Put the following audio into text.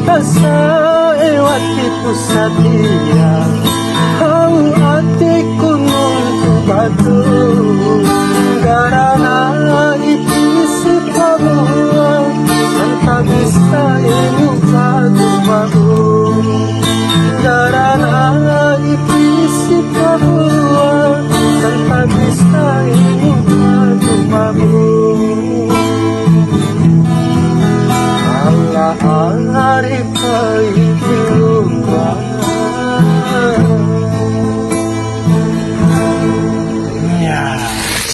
asa ewat itu satia ang ati kunong batu karena ipisip kamu ang tak bisa ini